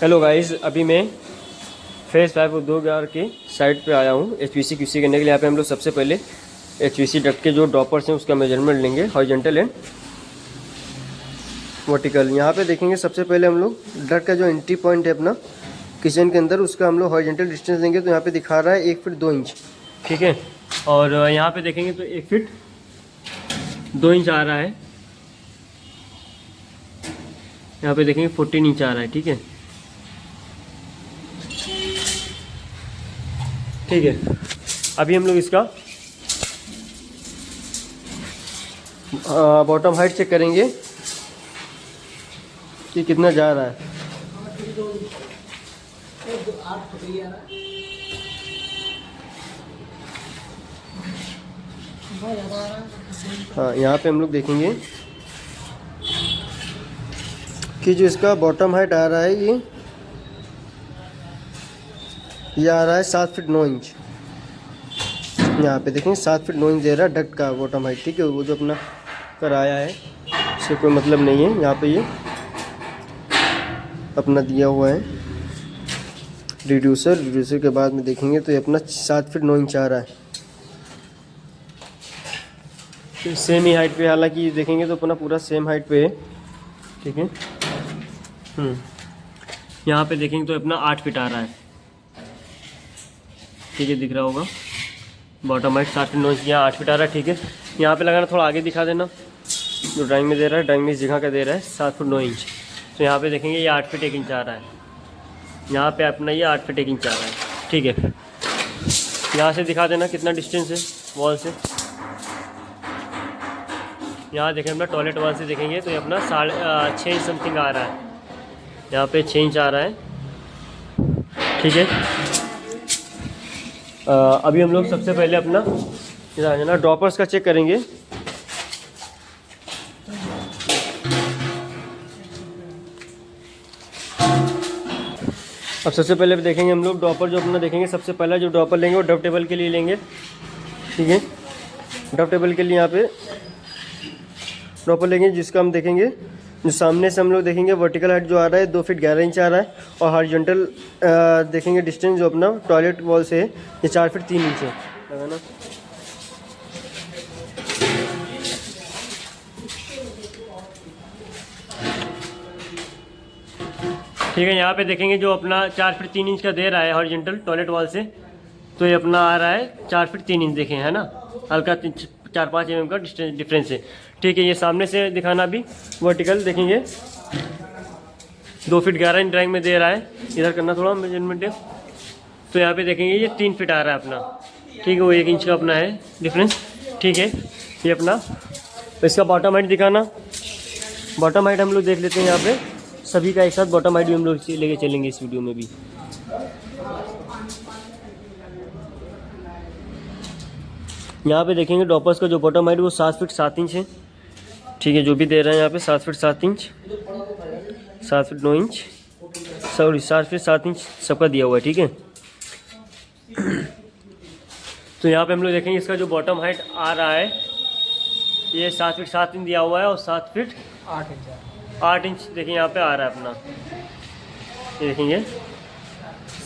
Hello guys, अभी मैं face 5 उद्योग विहार की साइट पे आया हूँ HPC QC करने के लिए। यहाँ पे हम लोग सबसे पहले HPC डक्ट के जो ड्रॉपर्स हैं उसका मेजरमेंट लेंगे, हॉरिजॉन्टल एंड वर्टिकल। यहाँ पे देखेंगे सबसे पहले हम लोग डक्ट का जो एंट्री पॉइंट है अपना किचन के अंदर, उसका हम लोग हॉरिजॉन्टल डिस्टेंस लेंगे। तो यहाँ पे दिखा रहा है 1 फीट 2 इंच, ठीक है। और यहाँ पे देखेंगे तो 1 फीट 2 इंच आ रहा है। यहाँ पे देखेंगे 14 इंच आ रहा है, ठीक है। ठीक है, अभी हम लोग इसका बॉटम हाइट चेक करेंगे कि कितना जा रहा है। हाँ, यहाँ पे हम लोग देखेंगे कि जो इसका बॉटम हाइट आ रहा है ये आ रहा है 7 फीट 9 इंच। यहाँ पे देखेंगे 7 फीट 9 इंच दे रहा है डक्ट का बॉटम हाइट, ठीक है। वो जो अपना कराया है इससे कोई मतलब नहीं है। यहाँ पे ये अपना दिया हुआ है रिड्यूसर के बाद में देखेंगे तो ये अपना 7 फीट 9 इंच आ रहा है। तो सेम ही हाइट पे, हालांकि देखेंगे तो अपना पूरा सेम हाइट पे है, ठीक है। यहाँ पे देखेंगे तो अपना 8 फीट आ रहा है, ठीक है, दिख रहा होगा। बॉटम हाइट 7 फीट 9 इंच, यहाँ 8 फीट आ रहा है, ठीक है। यहाँ पे लगाना, थोड़ा आगे दिखा देना जो ड्राइंग में दे रहा है। ड्राइंग में इस जगह का दे रहा है 7 फीट 9 इंच। तो यहाँ पे देखेंगे ये 8 फीट 1 इंच आ रहा है। यहाँ पे अपना ये 8 फीट 1 इंच आ रहा है, ठीक है। यहाँ से दिखा देना कितना डिस्टेंस है वॉल से। यहाँ देखें अपना टॉयलेट वॉल से देखेंगे तो ये अपना 6.5 इंच समथिंग आ रहा है। यहाँ पे 6 इंच आ रहा है, ठीक है। अभी हम लोग सबसे पहले अपना ड्रॉपर्स का चेक करेंगे। अब सबसे पहले देखेंगे हम लोग ड्रॉपर जो अपना देखेंगे। सबसे पहला जो ड्रॉपर लेंगे वो डब टेबल के लिए लेंगे, ठीक है। डब टेबल के लिए यहाँ पे ड्रॉपर लेंगे, जिसका हम देखेंगे जो सामने से हम लोग देखेंगे वर्टिकल हाइट जो आ रहा है 2 फीट 11 इंच आ रहा है। और हॉरिजॉन्टल देखेंगे डिस्टेंस जो अपना टॉयलेट वॉल से है ये 4 फीट 3 इंच है, लगाना। ठीक है, यहाँ पे देखेंगे जो अपना 4 फीट 3 इंच का दे रहा है हॉरिजॉन्टल टॉयलेट वॉल से, तो ये अपना आ रहा है 4 फीट 3 इंच, देखें, है ना। हल्का 4-5 mm का डिफरेंस है, ठीक है। ये सामने से दिखाना भी वर्टिकल देखेंगे 2 फीट 11 इंच ड्राइंग में दे रहा है। इधर करना थोड़ा मेजरमेंट है। तो यहाँ पे देखेंगे ये 3 फीट आ रहा है अपना, ठीक है। वो 1 इंच का अपना है डिफरेंस, ठीक है। ये अपना इसका बॉटम हाइट दिखाना। बॉटम हाइट हम लोग देख लेते हैं यहाँ पे सभी का एक साथ। बॉटम हाइट भी हम लोग लेके चलेंगे इस वीडियो में भी। यहाँ पे देखेंगे ड्रॉपर्स का जो बॉटम हाइट वो 7 फीट 7 इंच है, ठीक है। जो भी दे रहे हैं यहाँ पे 7 feet 7 inch, 7 feet 9 inch, sorry 7 feet 7 inch सबका दिया हुआ है, ठीक है। तो यहाँ पे हम लोग देखेंगे इसका जो बॉटम हाइट आ रहा है ये 7 फीट 7 इंच दिया हुआ है। और 7 फीट 8 इंच देखिए यहाँ पे आ रहा है अपना, ये देखेंगे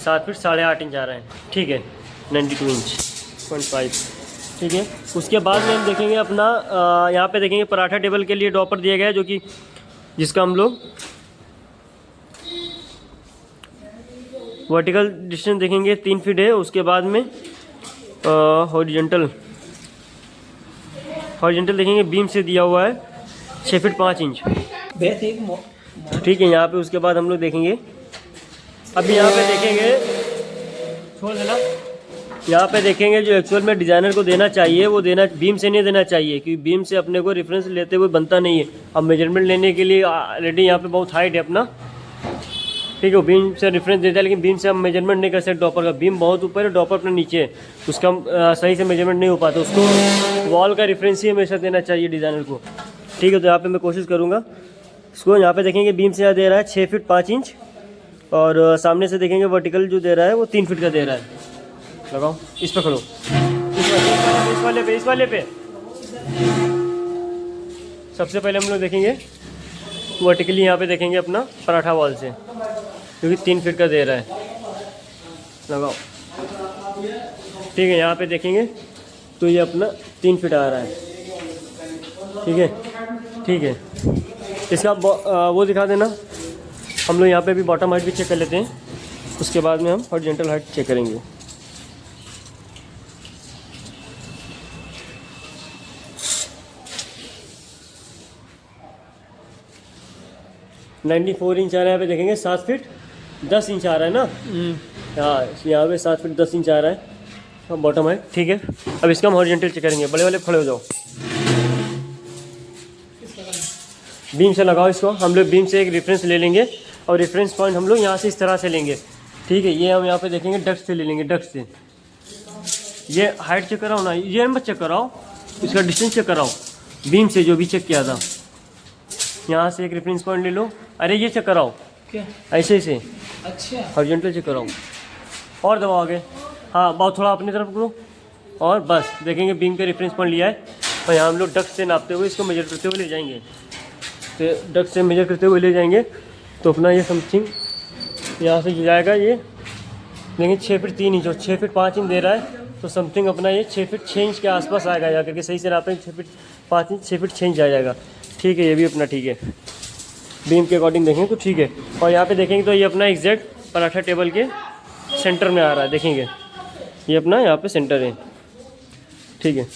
7 फीट 8.5 इंच आ रहा है, ठीक है। 92 इंच 0.5, ठीक है। उसके बाद में हम देखेंगे अपना यहाँ पे देखेंगे पराठा टेबल के लिए ड्रॉपर दिया गया है, जो कि जिसका हम लोग वर्टिकल डिस्टेंस देखेंगे 3 फीट है। उसके बाद में हॉरिजॉन्टल देखेंगे बीम से दिया हुआ है 6 फीट 5 इंच, ठीक है। यहाँ पे उसके बाद हम लोग देखेंगे, अभी यहाँ पे देखेंगे, छोड़ देना। यहाँ पे देखेंगे जो एक्चुअल में डिज़ाइनर को देना चाहिए वो देना बीम से नहीं देना चाहिए, क्योंकि बीम से अपने को रेफरेंस लेते हुए बनता नहीं है। अब मेजरमेंट लेने के लिए ऑलरेडी यहाँ पे बहुत हाइट है अपना, ठीक है। वो बीम से रेफरेंस देता है, लेकिन बीम से हम मेजरमेंट नहीं कर सकते। ड्रॉपर का बीम बहुत ऊपर है, ड्रॉपर अपना नीचे है, उसका हम सही से मेजरमेंट नहीं हो पाता। उसको वॉल का रेफरेंस ही हमेशा देना चाहिए डिज़ाइनर को, ठीक है। तो यहाँ पर मैं कोशिश करूँगा इसको। यहाँ पर देखेंगे बीम से दे रहा है 6 फीट 5 इंच, और सामने से देखेंगे वर्टिकल जो दे रहा है वो 3 फीट का दे रहा है। लगाओ, इस पे खड़ो, इस वाले पे। सबसे पहले हम लोग देखेंगे वर्टिकली, यहाँ पे देखेंगे अपना पराठा वॉल से, क्योंकि 3 फीट का दे रहा है। लगाओ। ठीक है, यहाँ पे देखेंगे तो ये अपना 3 फीट आ रहा है। ठीक है, ठीक है। इसका वो दिखा देना। हम लोग यहाँ पे भी बॉटम हाइट भी चेक कर लेते हैं, उसके बाद में हम हॉरिजॉन्टल हाइट चेक करेंगे। नाइन्टी 4 इंच आ रहा है। यहाँ पे देखेंगे 7 फीट 10 इंच आ रहा है ना। हाँ, यहाँ पे 7 फीट 10 इंच आ रहा है बॉटम हाइट। ठीक है, अब इसका हम हॉरिजॉन्टल चेक करेंगे। बड़े वाले खड़े हो जाओ, बीम से लगाओ इसको। हम लोग बीम से एक रेफरेंस ले लेंगे और रेफरेंस पॉइंट हम लोग यहाँ से इस तरह से लेंगे। ठीक है, ये हम यहाँ पे देखेंगे डक्ट से ले लेंगे। डक्ट से ये हाइट चेक कराओ ना, ये मत चेक कराओ, इसका डिस्टेंस चेक कराओ बीम से जो भी चेक किया था। यहाँ से एक रेफरेंस पॉइंट ले लो। अरे ये चेक कराओ क्या, ऐसे ऐसे। अच्छा, हॉरिजॉन्टल चेक कराओ और दबाओ आगे। हाँ, बहुत थोड़ा अपनी तरफ करो और बस देखेंगे बीम का रेफरेंस पॉइंट लिया है। और यहाँ हम लोग डक्ट से नापते हुए इसको मेजर करते हुए ले जाएंगे। तो डक्ट से मेजर करते हुए ले जाएंगे तो अपना ये समथिंग यहाँ से जाएगा। ये देखेंगे 6 फीट 3 इंच और 6 फीट 5 इंच दे रहा है, तो समथिंग अपना ये 6 फीट 6 इंच के आसपास आएगा। जा करके सही से नापेंगे 6 फीट 5 इंच 6 फीट 6 इंच आ जाएगा। ठीक है, ये भी अपना ठीक है, बीम के अकॉर्डिंग देखेंगे तो ठीक है। और यहाँ पे देखेंगे तो ये अपना एग्जैक्ट पराठा टेबल के सेंटर में आ रहा है। देखेंगे ये अपना यहाँ पे सेंटर है। ठीक है,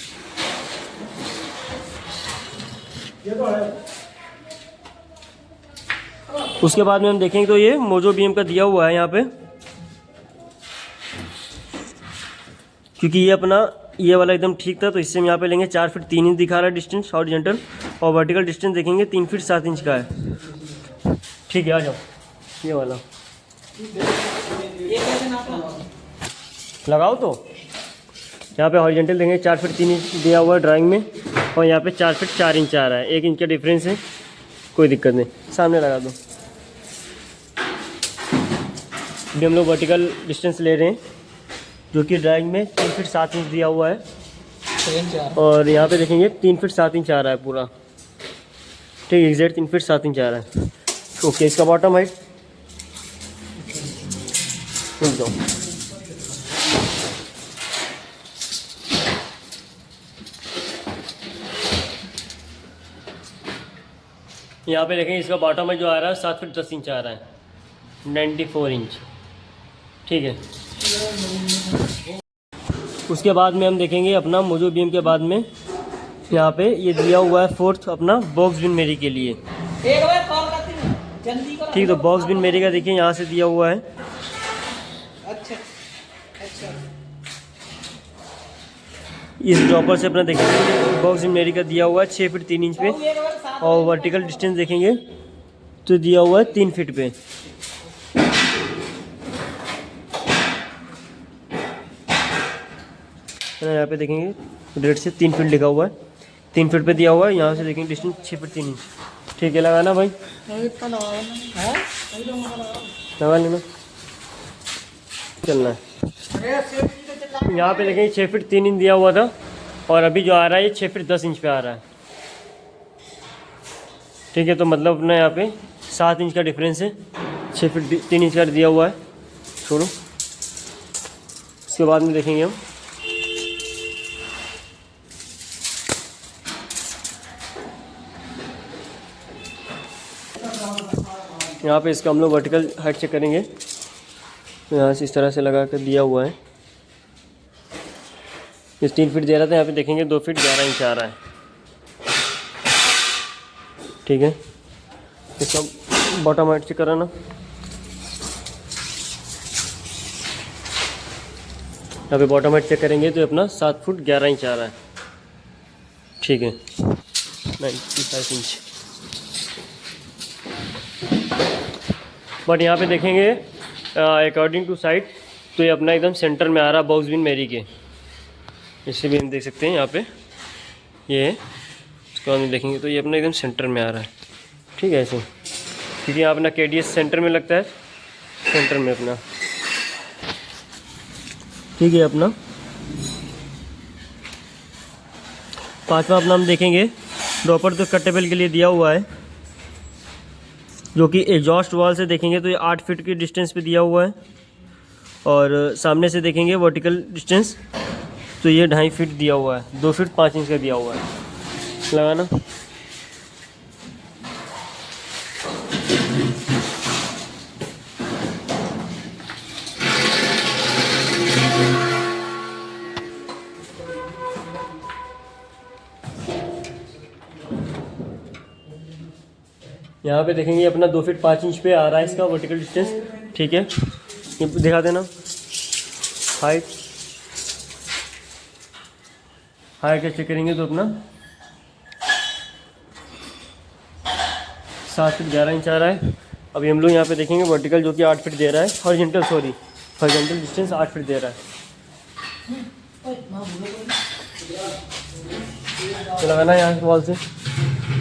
उसके बाद में हम देखेंगे तो ये मोजो बीम का दिया हुआ है यहाँ पे, क्योंकि ये अपना ये वाला एकदम ठीक था, तो इससे हम यहाँ पे लेंगे 4 फीट 3 इंच दिखा रहा है डिस्टेंस हॉरिजॉन्टल, और वर्टिकल डिस्टेंस देखेंगे 3 फीट 7 इंच का है। ठीक है, आ जाओ ये वाला लगाओ। तो यहाँ पे हॉरिजॉन्टल देंगे 4 फीट 3 इंच दिया हुआ है ड्राइंग में, और यहाँ पे 4 फीट 4 इंच आ रहा है। 1 इंच का डिफरेंस है, कोई दिक्कत नहीं। सामने लगा दो। अभी हम लोग वर्टिकल डिस्टेंस ले रहे हैं जो कि ड्राइंग में 3 फीट 7 इंच दिया हुआ है, और यहाँ पे देखेंगे 3 फीट 7 इंच आ रहा है पूरा। ठीक है, एग्जैक्ट 3 फीट 7 इंच आ रहा है। ओके, इसका बॉटम हाइट रुक जाओ। यहाँ पे देखेंगे इसका बॉटम हाइट जो आ रहा है 7 फीट 10 इंच आ रहा है, 94 इंच। ठीक है, उसके बाद में हम देखेंगे अपना मोजो बीम के बाद में यहाँ पे ये दिया हुआ है 4th अपना बॉक्स बिन मेरी के लिए। ठीक, तो बॉक्स बिन मेरी का देखिए यहाँ से दिया हुआ है। अच्छा, अच्छा। इस ड्रॉपर से अपना देखेंगे बॉक्स बिन मेरी का दिया हुआ है 6 फीट 3 इंच पे, और वर्टिकल डिस्टेंस देखेंगे तो दिया हुआ है 3 फीट पे। यहाँ पे देखेंगे रेड से 3 फीट लिखा हुआ है, 3 फीट पे दिया हुआ है। यहाँ से देखेंगे डिस्टेंस 6 फीट 3 इंच। ठीक है, लगाना भाई, लगा लेना, चलना है। यहाँ पे देखेंगे 6 फीट 3 इंच दिया हुआ था, और अभी जो आ रहा है ये 6 फीट 10 इंच पे आ रहा है। ठीक है, तो मतलब अपना यहाँ पे 7 इंच का डिफरेंस है, 6 फीट 3 इंच का दिया हुआ है। छोड़ो, उसके बाद में देखेंगे हम यहाँ पे इसका हम लोग वर्टिकल हाइट चेक करेंगे। तो यहाँ से इस तरह से लगा कर दिया हुआ है। इस 3 फीट दे रहा था, यहाँ पे देखेंगे 2 फीट 11 इंच आ रहा है। ठीक है, इसका बॉटम हाइट चेक कराना। यहाँ पे बॉटम हाइट चेक करेंगे तो अपना 7 फुट 11 इंच आ रहा है। ठीक है, 95 इंच। बट यहाँ पे देखेंगे अकॉर्डिंग टू साइड तो ये अपना एकदम सेंटर में आ रहा है बॉक्स बिन मेरी के। इससे भी हम देख सकते हैं यहाँ पे ये है। उसके बाद में देखेंगे तो ये अपना एकदम सेंटर में आ रहा है। ठीक है, ऐसे क्योंकि यहाँ अपना KDS सेंटर में लगता है, सेंटर में अपना। ठीक है, अपना 5वां अपना हम देखेंगे ड्रॉपर तो कट टेबल के लिए दिया हुआ है। जो कि एग्जॉस्ट वॉल से देखेंगे तो ये 8 फीट की डिस्टेंस पे दिया हुआ है, और सामने से देखेंगे वर्टिकल डिस्टेंस तो ये 2.5 फीट दिया हुआ है, 2 फीट 5 इंच का दिया हुआ है। लगाना। यहाँ पे देखेंगे अपना 2 फीट 5 इंच पे आ रहा है इसका वर्टिकल डिस्टेंस। ठीक है, ये दिखा देना। हाइट का चेक करेंगे तो अपना 7 फीट 11 इंच आ रहा है। अभी हम लोग यहाँ पे देखेंगे वर्टिकल जो कि 8 फीट दे रहा है, हॉरिजॉन्टल डिस्टेंस 8 फीट दे रहा है। तो लगाना यहाँ से वॉल से,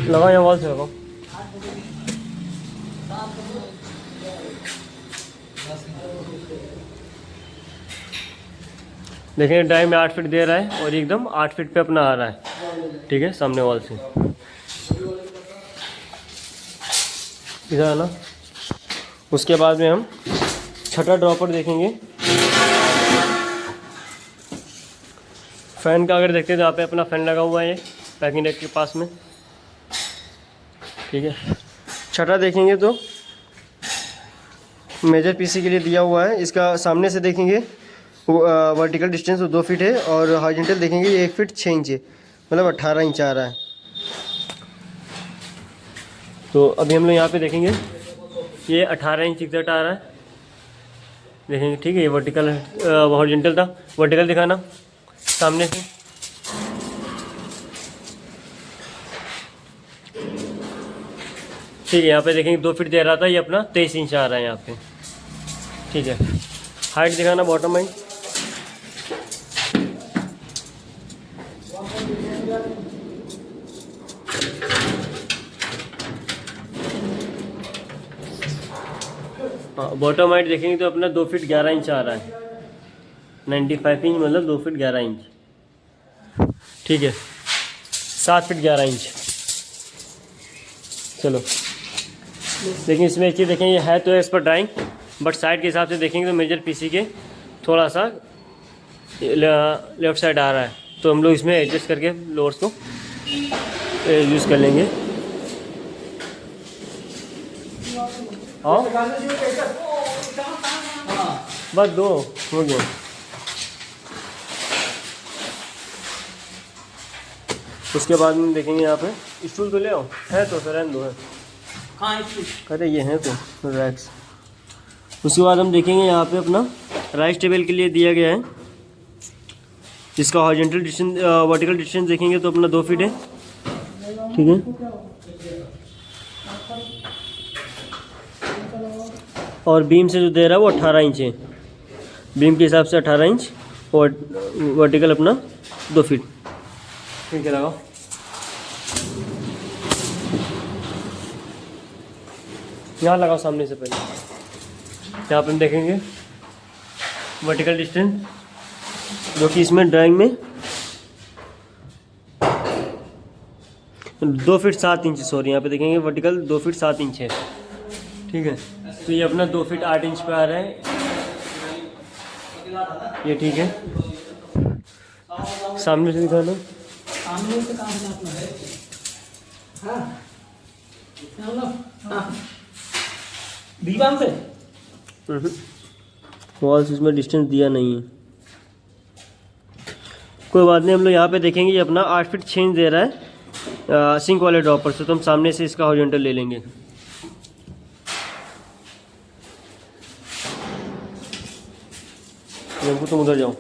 लगाओ यहाँ वॉल से लगाओ। देखेंगे डाई में 8 फीट दे रहा है और एकदम 8 फीट पे अपना आ रहा है। ठीक है, सामने वॉल से इधर आना। उसके बाद में हम छठा ड्रॉपर देखेंगे। फ़ैन का अगर देखते हैं तो यहाँ पे अपना फ़ैन लगा हुआ है पैकिंग डेक के पास में। ठीक है, छठा देखेंगे तो मेजर पीसी के लिए दिया हुआ है। इसका सामने से देखेंगे वर्टिकल डिस्टेंस 2 फीट है और हॉरिजॉन्टल देखेंगे 1 फीट 6 इंच है, मतलब 18 इंच आ रहा है। तो अभी हम लोग यहाँ पे देखेंगे ये 18 इंच एग्जैक्ट आ रहा है, देखेंगे। ठीक है, ये वर्टिकल हॉरिजॉन्टल था। वर्टिकल दिखाना सामने से। ठीक है, यहाँ पे देखेंगे 2 फीट दे रहा था, ये अपना 23 इंच आ रहा है यहाँ पे। ठीक है, हाइट दिखाना बॉटम हाइट। हाँ, बॉटम हाइट देखेंगे तो अपना 2 फीट 11 इंच आ रहा है, 95 इंच मतलब 2 फीट 11 इंच। ठीक है, 7 फीट 11 इंच। चलो, लेकिन इसमें एक चीज़ देखेंगे, ये है तो as per drawing, but side के हिसाब से देखेंगे तो मेजर पीसी के थोड़ा सा लेफ़्ट साइड आ रहा है, तो हम लोग इसमें एडजस्ट करके लोअर्स को यूज़ कर लेंगे। हाँ, बस 2 हो गया। उसके बाद में देखेंगे यहाँ पे स्टूल तो ले आओ, है तो फिर रहने दो है। अरे ये है तो रैक्स। उसके बाद हम देखेंगे यहाँ पे अपना राइस टेबल के लिए दिया गया है, जिसका हॉरिजॉन्टल डिस्टेंस वर्टिकल डिस्टेंस देखेंगे तो अपना 2 फीट है। ठीक है, और बीम से जो दे रहा है वो 18 इंच है, बीम के हिसाब से 18 इंच और वर्टिकल अपना 2 फीट। ठीक है, लगाओ। यहाँ लगाओ सामने से पहले। यहाँ पर हम देखेंगे वर्टिकल डिस्टेंस जो कि इसमें ड्राइंग में 2 फीट 7 इंच, सॉरी यहाँ पे देखेंगे वर्टिकल 2 फीट 7 इंच है। ठीक है, तो ये अपना 2 फीट 8 इंच पे आ रहा है ये। ठीक है, सामने से दिखाना। सामने से कहाँ से अपना है? हाँ, दीवार से वॉल से इसमें डिस्टेंस दिया नहीं है, कोई बात नहीं। हम लोग यहाँ पे देखेंगे ये अपना 8 फीट 6 इंच दे रहा है सिंक वाले ड्रॉपर से, तो हम सामने से इसका हॉरिजॉन्टल ले लेंगे। तुम उधर जाओ,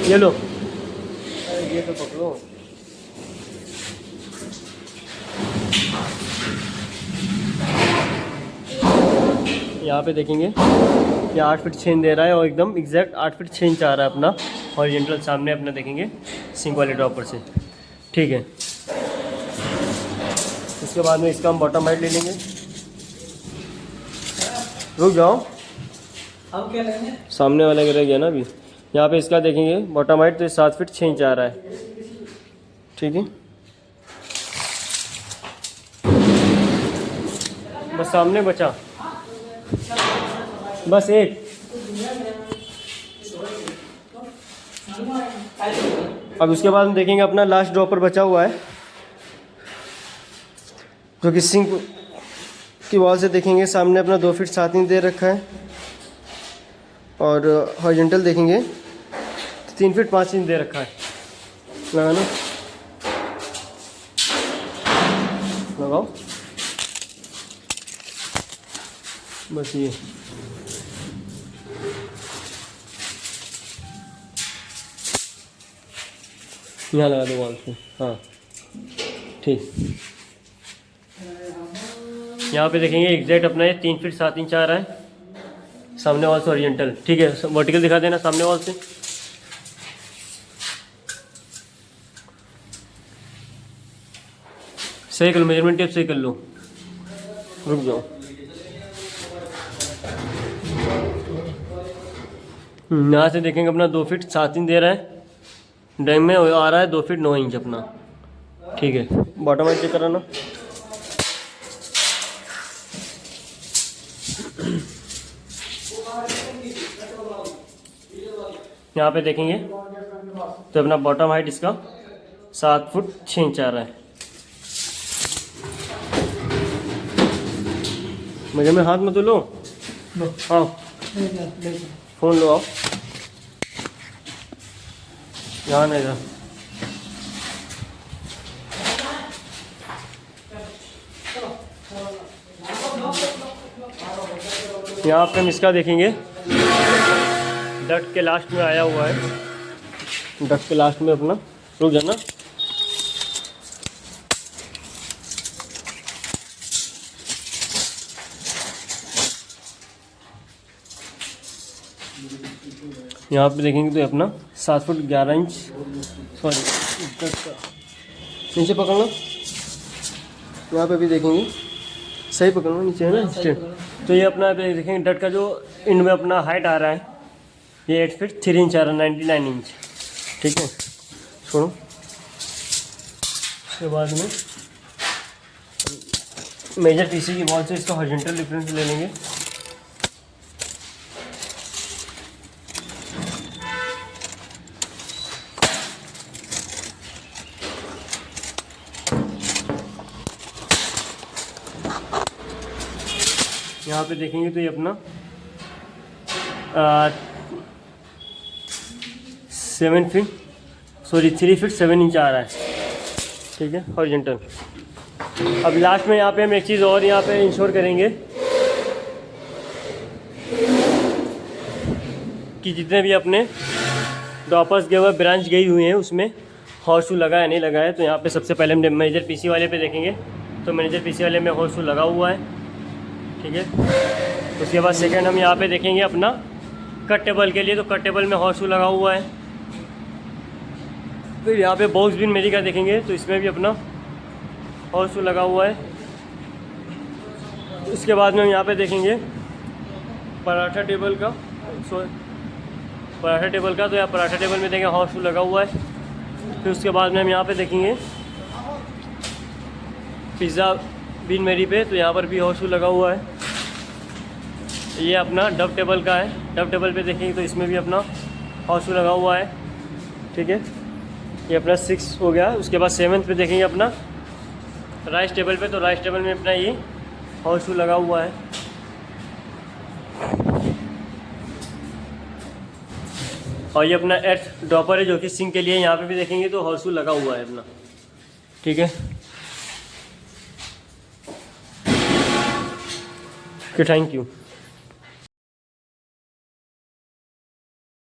ये लो, ये तो पकड़ो। यहाँ पे देखेंगे ये 8 फीट 6 इंच दे रहा है और एकदम एग्जैक्ट 8 फीट 6 इंच आ रहा है अपना हॉरिजॉन्टल सामने अपना देखेंगे सिंक वाले ड्रॉपर से। ठीक है, उसके बाद में इसका हम बॉटम हाइट ले लेंगे। रुक जाओ, अब क्या लेंगे? सामने वाला रह गया ना अभी। यहाँ पे इसका देखेंगे बॉटम हाइट तो 7 फीट 6 इंच आ रहा है। ठीक है, बस सामने बचा, बस एक। अब उसके बाद हम देखेंगे अपना लास्ट ड्रॉपर बचा हुआ है, जो कि सिंक की वॉल से देखेंगे सामने अपना 2 फीट 7 इंच दे रखा है, और हॉरिजॉन्टल देखेंगे 3 फीट 5 इंच दे रखा है। लगाना, लगाओ, बस ये। यहाँ लगा दो वॉल पे, हाँ ठीक। यहाँ पे देखेंगे एग्जैक्ट अपना ये 3 फीट 7 इंच आ रहा है सामने वॉल से ओरिएंटल, ठीक है। वर्टिकल दिखा देना सामने वॉल से। सही कर लो, मेजरमेंट टेप सही कर लो, रुक जाओ। यहाँ से देखेंगे अपना 2 फीट 7 इंच दे रहा है, ड्राइंग में आ रहा है 2 फीट 9 इंच अपना, ठीक है। बॉटम हाइट चेक कराना। यहाँ पे देखेंगे तो अपना बॉटम हाइट इसका 7 फुट 6 इंच आ रहा है। मुझे में हाथ में तो लो, हाँ फ़ोन लो, आओ यहाँ नहीं था। यहाँ पे हम इसका देखेंगे डक्ट के लास्ट में आया हुआ है, डक्ट के लास्ट में अपना, रुक जाना। यहाँ पे देखेंगे तो अपना 7 फुट 11 इंच, सॉरी नीचे पकड़ना। यहाँ पे भी देखेंगे, सही पकड़ना, नीचे है ना स्ट्रेट। तो ये अपना देखेंगे डट का जो इंड में अपना हाइट आ रहा है, ये 8 फीट 3 इंच आ रहा है, 99 इंच, ठीक है। छोड़ो, उसके बाद में मेजर पीसी की वॉल से इसका हॉरिजॉन्टल डिफरेंस ले लेंगे। यहाँ पे देखेंगे तो ये अपना 3 फीट 7 इंच आ रहा है, ठीक है, हॉरिजॉन्टल। अब लास्ट में यहाँ पे हम एक चीज़ और यहाँ पे इंश्योर करेंगे कि जितने भी अपने ड्रॉपर्स गए हुए, ब्रांच गई हुई हैं, उसमें हॉर्स शू लगा है नहीं लगा है। तो यहाँ पे सबसे पहले हम मेजर पीसी वाले पे देखेंगे, तो मेजर पीसी वाले में हॉर्स शू लगा हुआ है, ठीक है। उसके बाद सेकंड हम यहाँ पे देखेंगे अपना कट टेबल के लिए, तो कट टेबल में हॉर्स शू लगा हुआ है। फिर यहाँ पे बॉक्स बिन मेरी का देखेंगे, तो इसमें भी अपना हॉर्स शू लगा हुआ है। उसके बाद में हम यहाँ पे देखेंगे पराठा टेबल का, पराठा टेबल का, तो यहाँ पराठा टेबल में देखेंगे हॉर्स शू लगा हुआ है। फिर उसके बाद में हम यहाँ पे देखेंगे पिज़्ज़ा बिन मेरी पे, तो यहाँ पर भी हॉर्स शू लगा हुआ है। ये अपना डब टेबल का है, डब टेबल पे देखेंगे तो इसमें भी अपना हॉर्स शू लगा हुआ है, ठीक है। ये अपना 6 हो गया। उसके बाद 7th पे देखेंगे अपना राइस टेबल पे, तो राइस टेबल में अपना ये हॉर्स शू लगा हुआ है। और ये अपना एर्थ ड्रॉपर है जो कि सिंक के लिए, यहाँ पे भी देखेंगे तो हॉर्स शू लगा हुआ है अपना, ठीक है। Thank you.